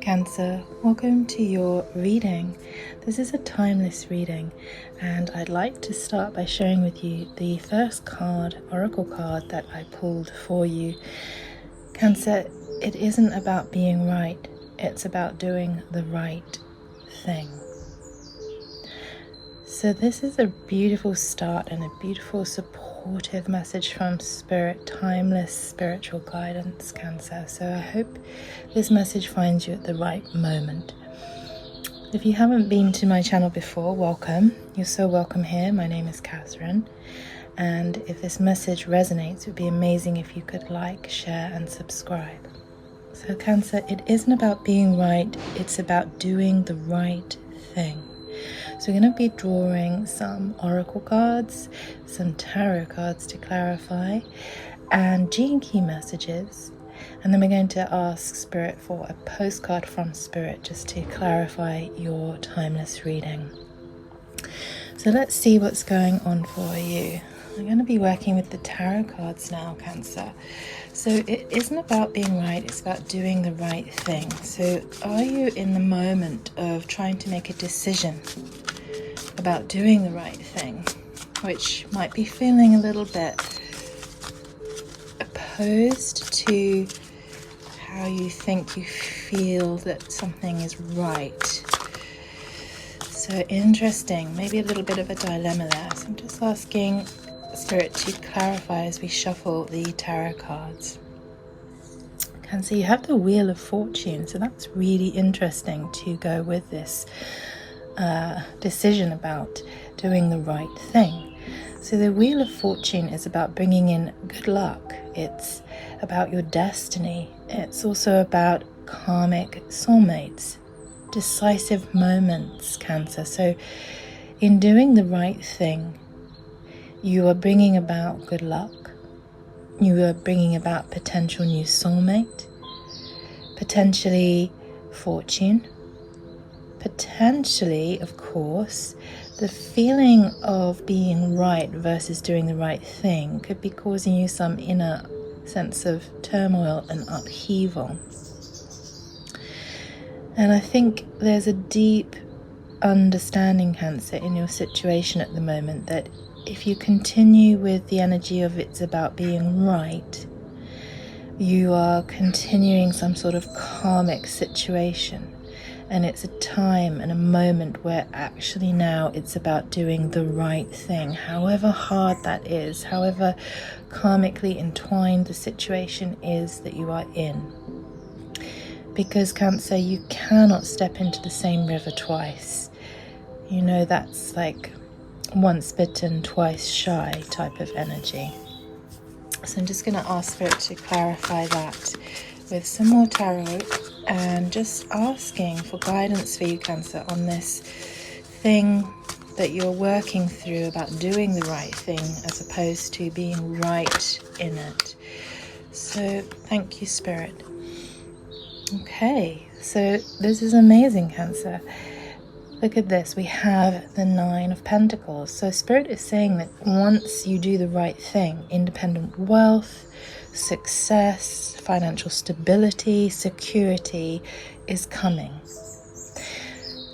Cancer, welcome to your reading. This is a timeless reading, and I'd like to start by sharing with you the first card, oracle card, that I pulled for you. Cancer, it isn't about being right, it's about doing the right thing. So this is a beautiful start and a beautiful supportive message from Spirit, timeless spiritual guidance, Cancer. So I hope this message finds you at the right moment. If you haven't been to my channel before, welcome. You're so welcome here. My name is Catherine. And if this message resonates, it would be amazing if you could like, share and subscribe. So Cancer, it isn't about being right, it's about doing the right thing. So we're going to be drawing some oracle cards, some tarot cards to clarify, and gene key messages. And then we're going to ask Spirit for a postcard from Spirit just to clarify your timeless reading. So let's see what's going on for you. I'm going to be working with the tarot cards now, Cancer. So it isn't about being right, it's about doing the right thing. So are you in the moment of trying to make a decision about doing the right thing, which might be feeling a little bit opposed to how you think you feel that something is right? So interesting, maybe a little bit of a dilemma there. So I'm just asking Spirit to clarify as we shuffle the tarot cards. Cancer, you have the Wheel of Fortune, so that's really interesting to go with this decision about doing the right thing. So the Wheel of Fortune is about bringing in good luck. It's about your destiny. It's also about karmic soulmates, decisive moments, Cancer. So in doing the right thing, you are bringing about good luck. You are bringing about potential new soulmate, potentially fortune, potentially, of course, the feeling of being right versus doing the right thing could be causing you some inner sense of turmoil and upheaval. And I think there's a deep understanding, Cancer, in your situation at the moment that if you continue with the energy of it's about being right, you are continuing some sort of karmic situation. And it's a time and a moment where actually now it's about doing the right thing, however hard that is, however karmically entwined the situation is that you are in. Because Cancer, you cannot step into the same river twice. You know, that's like once bitten, twice shy type of energy. So I'm just going to ask Spirit to clarify that with some more tarot and just asking for guidance for you, Cancer, on this thing that you're working through about doing the right thing as opposed to being right in it. So thank you, Spirit. Okay, so this is amazing, Cancer. Look at this, we have the Nine of Pentacles. So Spirit is saying that once you do the right thing, independent wealth, success, financial stability, security is coming.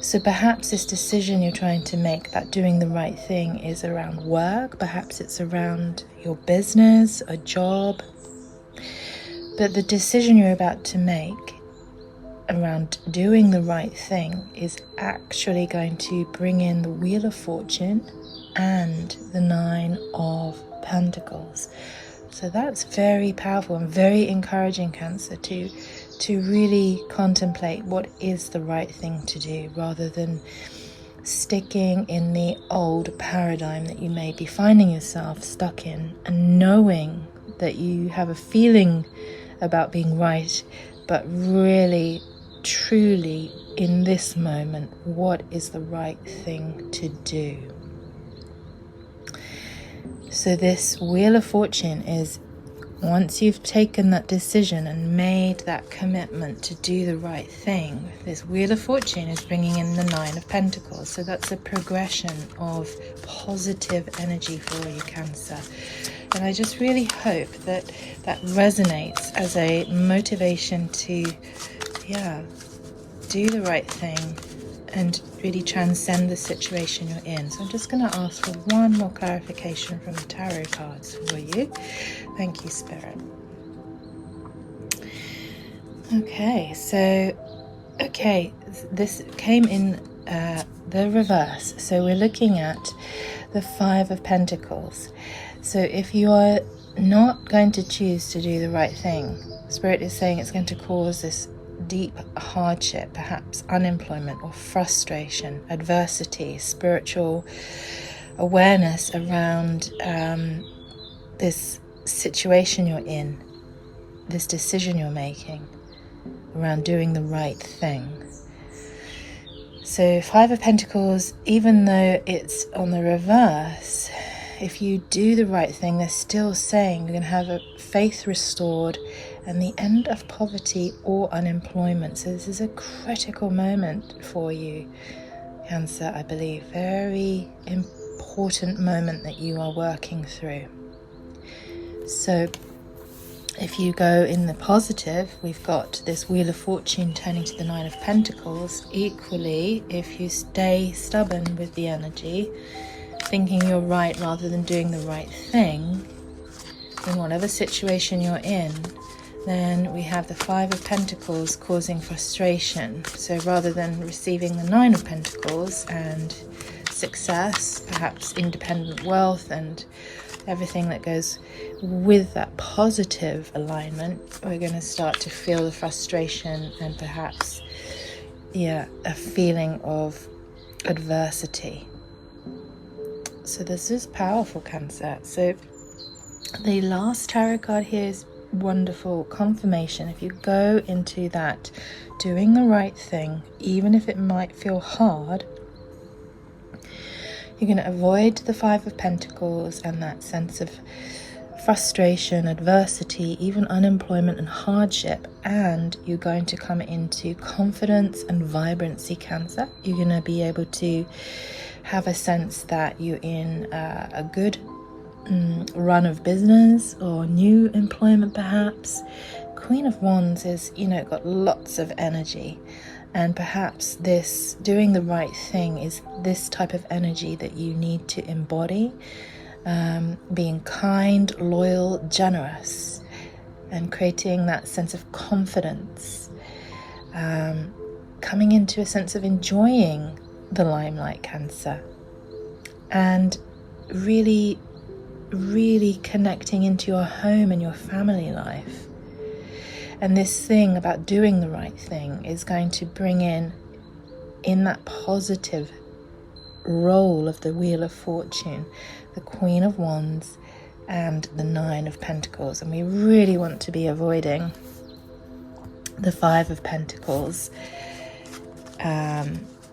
So perhaps this decision you're trying to make about doing the right thing is around work, perhaps it's around your business, a job. But the decision you're about to make around doing the right thing is actually going to bring in the Wheel of Fortune and the Nine of Pentacles. So that's very powerful and very encouraging, Cancer, to really contemplate what is the right thing to do rather than sticking in the old paradigm that you may be finding yourself stuck in, and knowing that you have a feeling about being right, but really truly in this moment, what is the right thing to do? So this Wheel of Fortune is once you've taken that decision and made that commitment to do the right thing, this Wheel of Fortune is bringing in the Nine of Pentacles. So that's a progression of positive energy for you, Cancer. And I just really hope that that resonates as a motivation to, do the right thing and really transcend the situation you're in. So I'm just going to ask for one more clarification from the tarot cards for you. Thank you, Spirit. Okay, so this came in the reverse. So we're looking at the Five of Pentacles. So if you are not going to choose to do the right thing, Spirit is saying it's going to cause this deep hardship, perhaps unemployment or frustration, adversity, spiritual awareness around this situation you're in, this decision you're making, around doing the right thing. So Five of Pentacles, even though it's on the reverse, if you do the right thing, they're still saying you're going to have a faith restored and the end of poverty or unemployment. So this is a critical moment for you, Cancer, I believe. Very important moment that you are working through. So if you go in the positive, we've got this Wheel of Fortune turning to the Nine of Pentacles. Equally, if you stay stubborn with the energy, thinking you're right rather than doing the right thing, in whatever situation you're in, then we have the Five of Pentacles causing frustration. So rather than receiving the Nine of Pentacles and success, perhaps independent wealth and everything that goes with that positive alignment, we're going to start to feel the frustration and perhaps a feeling of adversity. So this is powerful, Cancer. So the last tarot card here is wonderful confirmation. If you go into that doing the right thing, even if it might feel hard, you're going to avoid the Five of Pentacles and that sense of frustration, adversity, even unemployment and hardship, and you're going to come into confidence and vibrancy, Cancer. You're going to be able to have a sense that you're in a good run of business or new employment, perhaps. Queen of Wands is, got lots of energy. And perhaps this doing the right thing is this type of energy that you need to embody. Being kind, loyal, generous, and creating that sense of confidence. Coming into a sense of enjoying the limelight, Cancer. And really, really connecting into your home and your family life. And this thing about doing the right thing is going to bring in that positive role of the Wheel of Fortune, the Queen of Wands and the Nine of Pentacles. And we really want to be avoiding the Five of Pentacles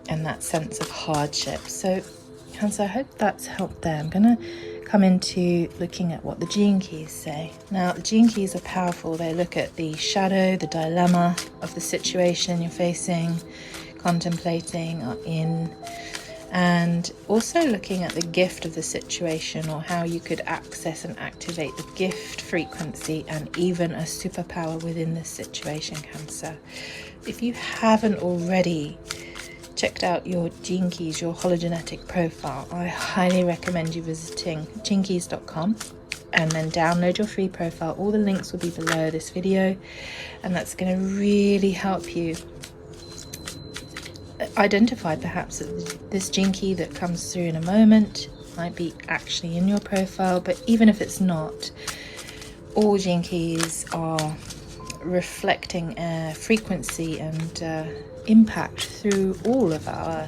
and that sense of hardship. So, Cancer, I hope that's helped there. I'm going to come into looking at what the Gene Keys say. Now, the Gene Keys are powerful. They look at the shadow, the dilemma of the situation you're facing, contemplating, are in, and also looking at the gift of the situation, or how you could access and activate the gift frequency and even a superpower within this situation, Cancer. If you haven't already checked out your Gene Keys, your hologenetic profile, I highly recommend you visiting genekeys.com and then download your free profile. All the links will be below this video, and that's going to really help you identify perhaps that this Gene Key that comes through in a moment might be actually in your profile. But even if it's not, all Gene Keys are reflecting frequency and impact through all of our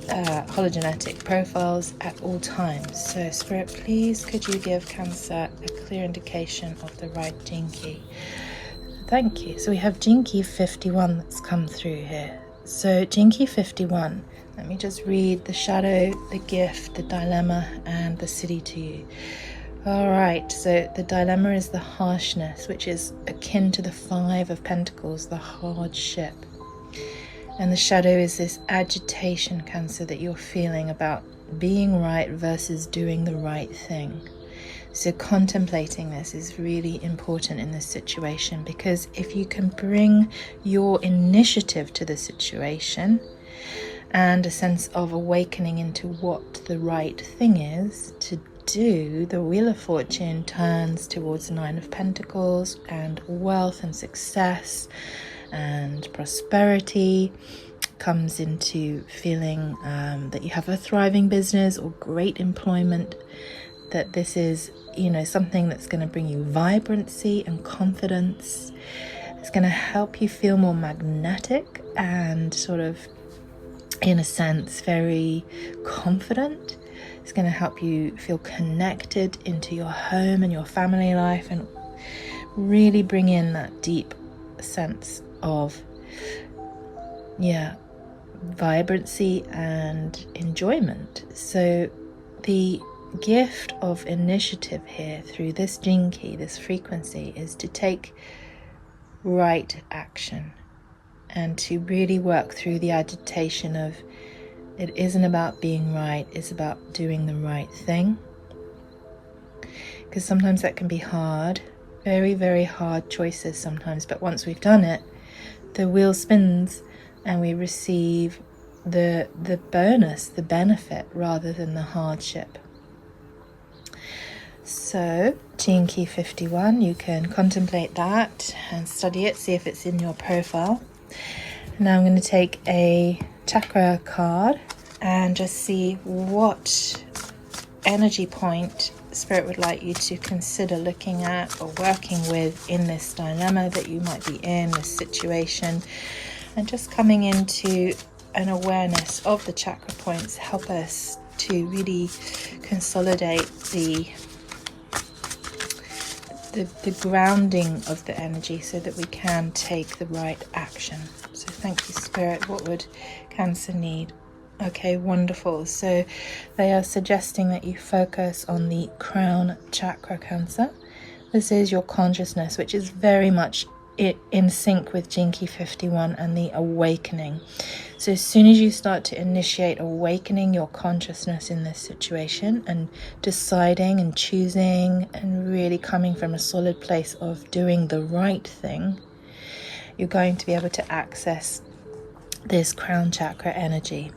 hologenetic profiles at all times. So Spirit, please could you give Cancer a clear indication of the right Gene Key? Thank you. So we have Gene Key 51 that's come through here. So Gene Key 51, let me just read the shadow, the gift, the dilemma and the city to you. Alright, so the dilemma is the harshness, which is akin to the Five of Pentacles, the hardship. And the shadow is this agitation, Cancer, that you're feeling about being right versus doing the right thing. So contemplating this is really important in this situation, because if you can bring your initiative to the situation and a sense of awakening into what the right thing is to do, the Wheel of Fortune turns towards the Nine of Pentacles, and wealth and success and prosperity comes into feeling that you have a thriving business or great employment, that this is, something that's going to bring you vibrancy and confidence. It's going to help you feel more magnetic and sort of, in a sense, very confident. It's going to help you feel connected into your home and your family life, and really bring in that deep sense of, vibrancy and enjoyment. So the gift of initiative here through this gene key, this frequency, is to take right action and to really work through the agitation of, it isn't about being right, it's about doing the right thing. Because sometimes that can be hard, very, very hard choices sometimes, but once we've done it, the wheel spins and we receive the bonus, the benefit, rather than the hardship. So, Gene Key 51, you can contemplate that and study it, see if it's in your profile. Now I'm going to take a chakra card and just see what energy point Spirit would like you to consider looking at or working with in this dilemma that you might be in, this situation. And just coming into an awareness of the chakra points help us to really consolidate the grounding of the energy so that we can take the right action. So thank you, Spirit. What would Cancer need? Okay, wonderful. So they are suggesting that you focus on the crown chakra, Cancer. This is your consciousness, which is very much in sync with Gene Key 51 and the awakening. So as soon as you start to initiate awakening your consciousness in this situation and deciding and choosing and really coming from a solid place of doing the right thing, you're going to be able to access this crown chakra energy.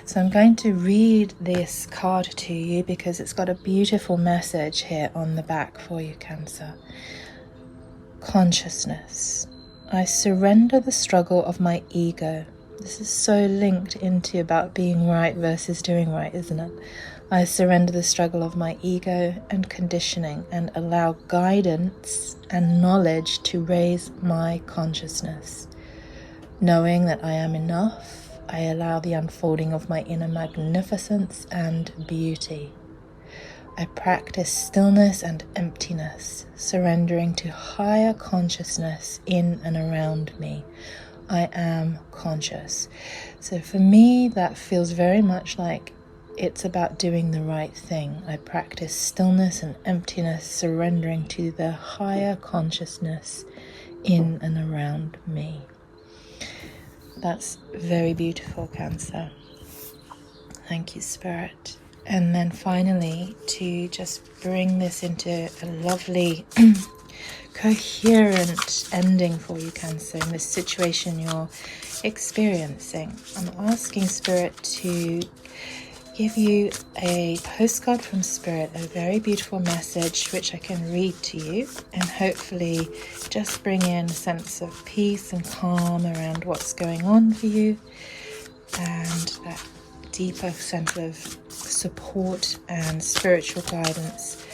So I'm going to read this card to you because it's got a beautiful message here on the back for you, Cancer. Consciousness. I surrender the struggle of my ego. This is so linked into about being right versus doing right, isn't it? I surrender the struggle of my ego and conditioning and allow guidance and knowledge to raise my consciousness. Knowing that I am enough, I allow the unfolding of my inner magnificence and beauty. I practice stillness and emptiness, surrendering to higher consciousness in and around me. I am conscious. So for me, that feels very much like it's about doing the right thing. I practice stillness and emptiness, surrendering to the higher consciousness in and around me. That's very beautiful, Cancer. Thank you, Spirit. And then finally, to just bring this into a lovely, coherent ending for you, Cancer, in this situation you're experiencing, I'm asking Spirit to give you a postcard from Spirit, a very beautiful message which I can read to you, and hopefully just bring in a sense of peace and calm around what's going on for you, and that deeper sense of support and spiritual guidance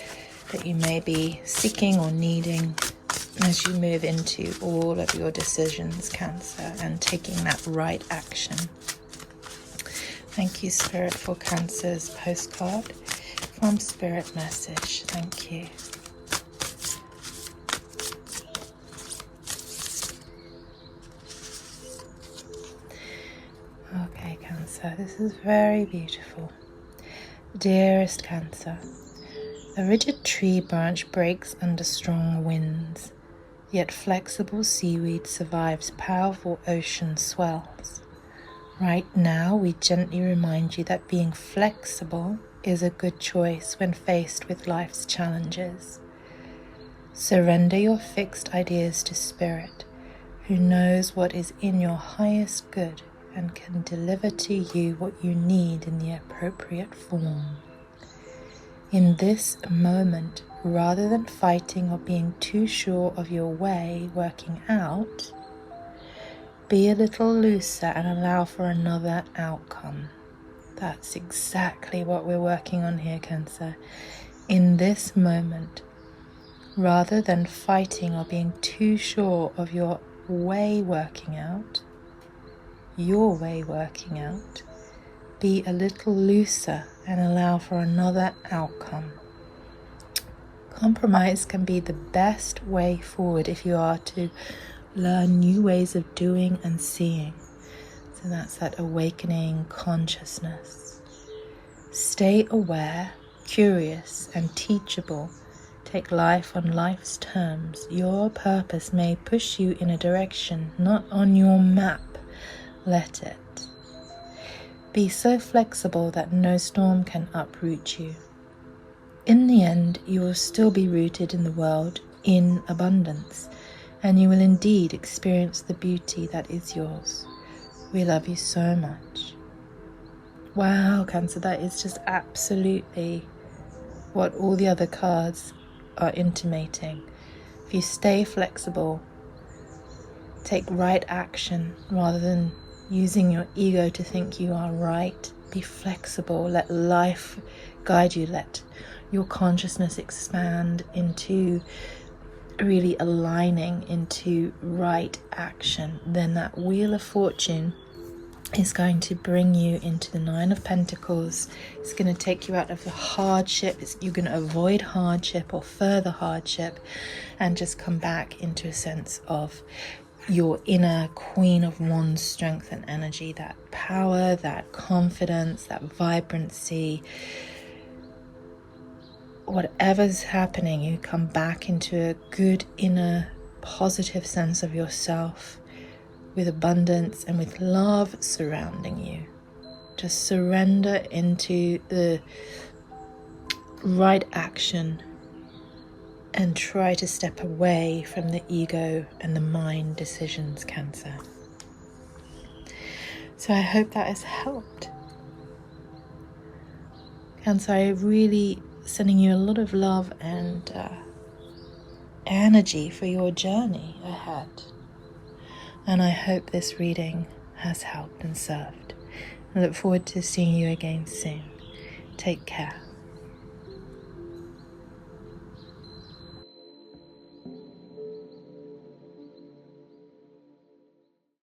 that you may be seeking or needing as you move into all of your decisions, Cancer, and taking that right action. Thank you, Spirit, for Cancer's postcard from Spirit Message. Thank you. Okay, Cancer, this is very beautiful. Dearest Cancer, a rigid tree branch breaks under strong winds, yet flexible seaweed survives powerful ocean swells. Right now, we gently remind you that being flexible is a good choice when faced with life's challenges. Surrender your fixed ideas to Spirit, who knows what is in your highest good and can deliver to you what you need in the appropriate form. In this moment, rather than fighting or being too sure of your way working out, be a little looser and allow for another outcome. That's exactly what we're working on here, Cancer. In this moment, rather than fighting or being too sure of your way working out, be a little looser and allow for another outcome. Compromise can be the best way forward if you are to learn new ways of doing and seeing. So that's that awakening consciousness. Stay aware, curious, and teachable. Take life on life's terms. Your purpose may push you in a direction not on your map. Let it. Be so flexible that no storm can uproot you. In the end, you will still be rooted in the world in abundance, and you will indeed experience the beauty that is yours. We love you so much. Wow, Cancer, that is just absolutely what all the other cards are intimating. If you stay flexible, take right action rather than using your ego to think you are right. Be flexible, let life guide you, let your consciousness expand into really aligning into right action. Then that wheel of fortune is going to bring you into the Nine of Pentacles. It's going to take you out of the hardship. You're going to avoid hardship or further hardship and just come back into a sense of your inner Queen of Wands strength and energy, that power, that confidence, that vibrancy. Whatever's happening, you come back into a good inner positive sense of yourself, with abundance and with love surrounding you. Just surrender into the right action and try to step away from the ego and the mind decisions, Cancer. So I hope that has helped. Cancer, I really sending you a lot of love and energy for your journey ahead. And I hope this reading has helped and served. I look forward to seeing you again soon. Take care.